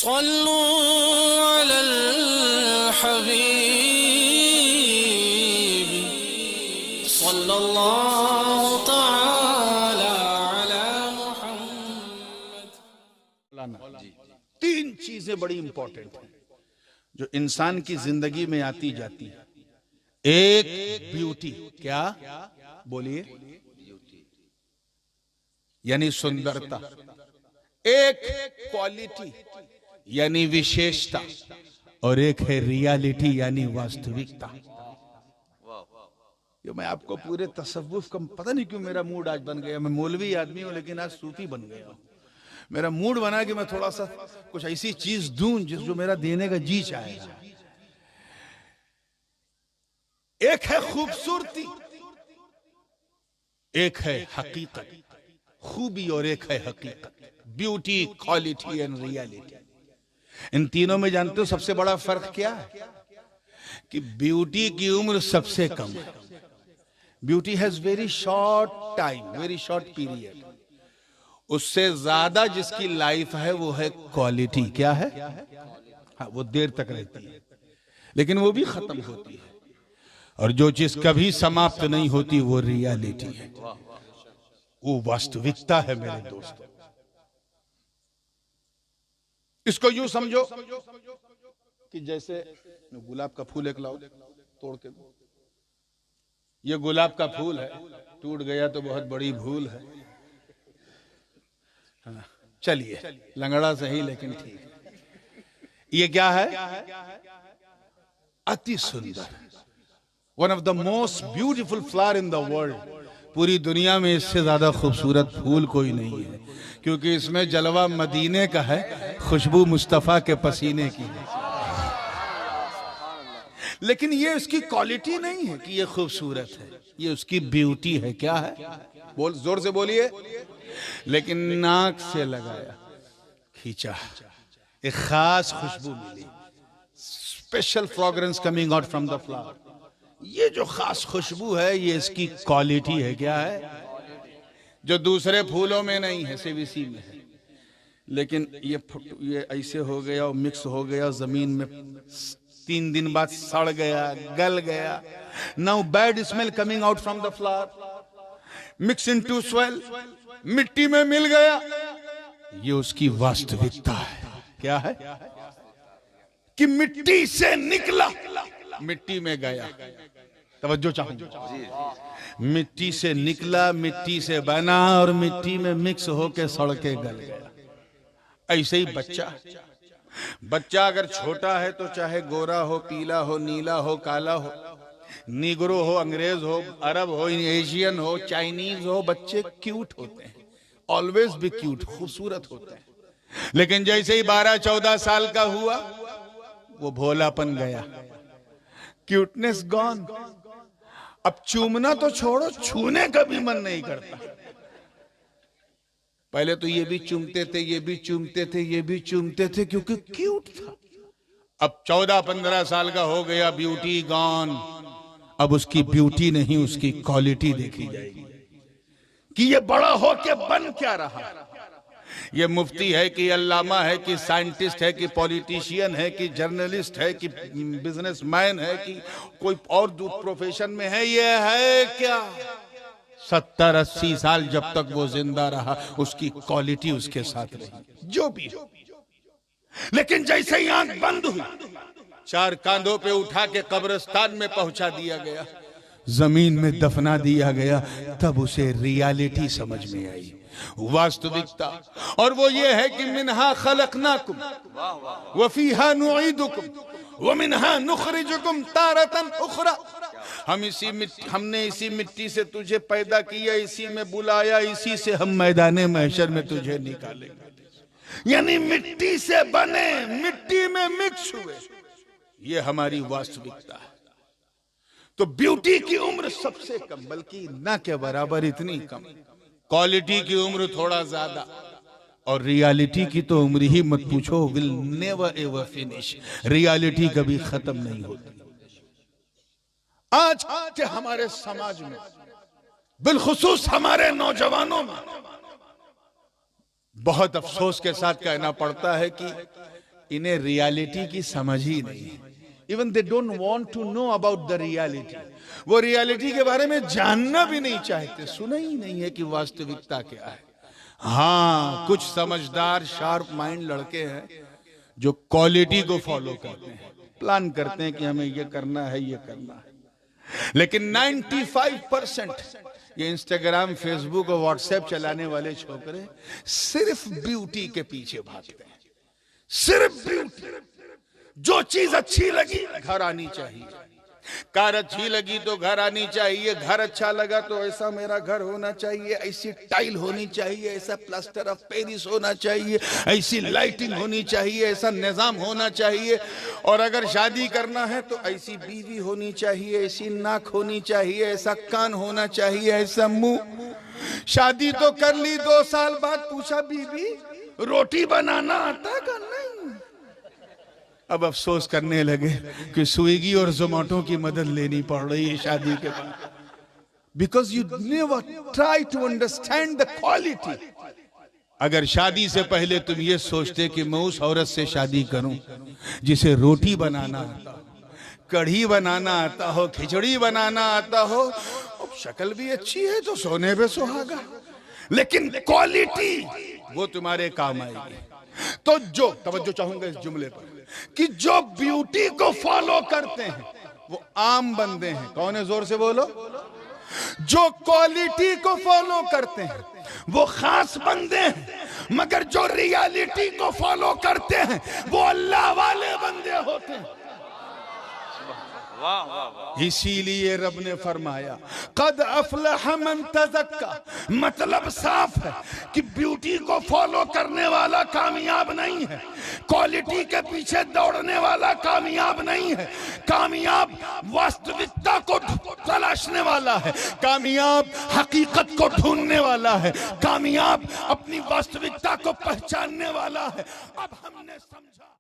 सल्लू अलल हबीब सल्लल्लाहु तआला अला मुहम्मद। तीन चीजें बड़ी इंपॉर्टेंट हैं जो इंसान की जिंदगी में आती जाती है। एक ब्यूटी, क्या बोलिए, यानी सुंदरता। एक क्वालिटी यानी विशेषता, और एक है रियलिटी यानी वास्तविकता। ये मैं आपको पूरे तसव्वुफ का, पता नहीं क्यों मेरा मूड आज बन गया। मैं मौलवी आदमी हूं लेकिन आज सूफी बन गया हूं। मेरा मूड बना कि मैं थोड़ा सा कुछ ऐसी चीज दूं जो मेरा देने का जी चाहेगा। एक है खूबसूरती, एक है हकीकत, खूबी, और एक है हकीकत, ब्यूटी, क्वालिटी एंड रियलिटी। इन तीनों में जानते हो सबसे बड़ा फर्क क्या है? कि ब्यूटी की उम्र सबसे कम है। Beauty has very short time, very short period. उससे ज्यादा जिसकी लाइफ है वो है क्वालिटी। क्या है? हाँ, वो देर तक रहती है लेकिन वो भी खत्म होती है। और जो चीज कभी समाप्त नहीं होती वो रियलिटी है, वो वास्तविकता है मेरे दोस्तों। इसको यूं समझो कि जैसे गुलाब का फूल एक लाओ, तोड़ के दो। ये गुलाब का फूल है, टूट गया तो बहुत बड़ी भूल है। हाँ, चलिए, लंगड़ा सही लेकिन ठीक है। ये क्या है? अति सुंदर, one of the most beautiful flower in the world. पूरी दुनिया में इससे ज्यादा खूबसूरत फूल कोई नहीं है, क्योंकि इसमें जलवा मदीने का है, खुशबू मुस्तफा के पसीने की है। लेकिन ये उसकी क्वालिटी नहीं है कि ये खूबसूरत है, ये उसकी ब्यूटी है। क्या है? बोल, जोर से बोलिए। लेकिन नाक से लगाया, खींचा, एक खास खुशबू मिली, special fragrance coming out from the flower. ये जो खास खुशबू है ये इसकी क्वालिटी है। क्या है? जो दूसरे फूलों में नहीं है, सिर्फ इसी में है। लेकिन ये ऐसे हो गया और मिक्स हो गया जमीन में, 3 दिन बाद सड़ गया, गल गया। Now bad smell coming out from the flower, mix into soil, मिट्टी में मिल गया। ये उसकी वास्तविकता है। क्या है? कि मिट्टी से निकला, मिट्टी में गया। तवज्जो चाहूंगा। मिट्टी से निकला, मिट्टी से बना, और मिट्टी में मिक्स होके सड़ के गल गया। ऐसे ही बच्चा अगर छोटा है तो चाहे गोरा हो, पीला हो, नीला हो, काला हो, निग्रो हो, अंग्रेज हो, अरब हो, एशियन हो, चाइनीज हो, बच्चे क्यूट होते हैं, ऑलवेज भी क्यूट, खूबसूरत होते हैं। लेकिन जैसे ही 12-14 साल का हुआ वो भोलापन गया, क्यूटनेस गॉन। अब चूमना तो छोड़ो, छूने का भी मन नहीं करता। पहले तो ये भी चूमते थे, ये भी चूमते थे, ये भी चूमते थे, क्योंकि क्यूट था। अब 14-15 साल का हो गया, ब्यूटी गॉन। अब उसकी ब्यूटी नहीं, उसकी क्वालिटी देखी जाएगी कि ये बड़ा होके बन क्या रहा। ये मुफ्ती है कि अल्लामा है कि साइंटिस्ट है कि पॉलिटिशियन है कि जर्नलिस्ट है कि बिजनेसमैन है कि कोई और प्रोफेशन में है, ये है क्या? 70-80 साल जब तक वो जिंदा रहा उसकी क्वालिटी उसके साथ रही, जो भी हो। लेकिन जैसे ही आंख बंद हुई, 4 कांधों पे उठा के कब्रिस्तान में पहुंचा दिया गया, जमीन में दफना दिया गया, तब उसे रियलिटी समझ में आई, वास्तविकता। और वो ये है कि मिन्हा खलकनाकुम व फीहा नुईदुकुम व मिन्हा नुखरिजुकुम तारतन उखरा। हमने इसी मिट्टी से तुझे पैदा किया, इसी में बुलाया, इसी से हम मैदाने महशर में तुझे निकालेंगे। यानी मिट्टी से बने, मिट्टी में मिक्स हुए, ये हमारी वास्तविकता है। तो ब्यूटी की उम्र सबसे कम, बल्कि ना के बराबर, इतनी कम। क्वालिटी की उम्र थोड़ा ज्यादा, और रियलिटी की तो उम्र ही मत पूछो, will never ever finish. Reality कभी खत्म नहीं होती। आज के हमारे समाज में, बिलखुसूस हमारे नौजवानों में, बहुत अफसोस के साथ कहना पड़ता है कि इन्हें रियलिटी की समझ ही नहीं है। Even they don't want to know about the reality. वो रियलिटी के बारे में जानना भी नहीं चाहते, सुना ही नहीं है कि वास्तविकता क्या है। हाँ, कुछ समझदार शार्प माइंड लड़के हैं जो क्वालिटी को फॉलो करते हैं, प्लान करते हैं कि हमें ये करना है, ये करना है। लेकिन 95% ये इंस्टाग्राम, फेसबुक और व्हाट्सएप चलाने वाले छोकरे सिर्फ ब्यूटी के पीछे भागते हैं। सिर्फ ब्यूटी। जो चीज अच्छी लगी घर आनी चाहिए, कार अच्छी लगी तो घर आनी चाहिए, घर अच्छा लगा तो ऐसा मेरा घर होना चाहिए, ऐसी टाइल होनी चाहिए, ऐसा प्लास्टर ऑफ पेरिस होना चाहिए, ऐसी लाइटिंग होनी चाहिए, ऐसा निजाम होना चाहिए। और अगर शादी करना है तो ऐसी बीवी होनी चाहिए, ऐसी नाक होनी चाहिए, ऐसा कान होना चाहिए, ऐसा मुंह। शादी तो कर ली, 2 साल बाद पूछा बीवी रोटी बनाना आता का? नहीं। अब अफसोस करने लगे कि स्विगी और जोमेटो की मदद लेनी पड़ रही है शादी के बाद। Because you never try to understand the quality. अगर शादी से पहले तुम ये सोचते कि मैं उस औरत से शादी करूं जिसे रोटी बनाना आता हो, कढ़ी बनाना आता हो, खिचड़ी बनाना आता हो, अब शक्ल भी अच्छी है तो सोने पे सुहागा, लेकिन क्वालिटी वो तुम्हारे काम आएगी। तो जो तवज्जो चाहूंगा इस जुमले पर कि जो ब्यूटी को फॉलो करते हैं वो आम बंदे हैं। कौन है? जोर से बोलो। जो क्वालिटी को फॉलो करते हैं वो खास बंदे हैं, मगर जो रियलिटी को फॉलो करते हैं वो अल्लाह वाले बंदे होते हैं। इसीलिए रब ने फरमाया कद अफलह मन तज़क्का। मतलब साफ है कि ब्यूटी को फॉलो करने वाला कामयाब नहीं है, क्वालिटी के पीछे दौड़ने वाला कामयाब नहीं है। कामयाब वास्तविकता को तलाशने वाला है, कामयाब हकीकत को ढूंढने वाला है, कामयाब अपनी वास्तविकता को पहचानने वाला है। अब हमने समझा।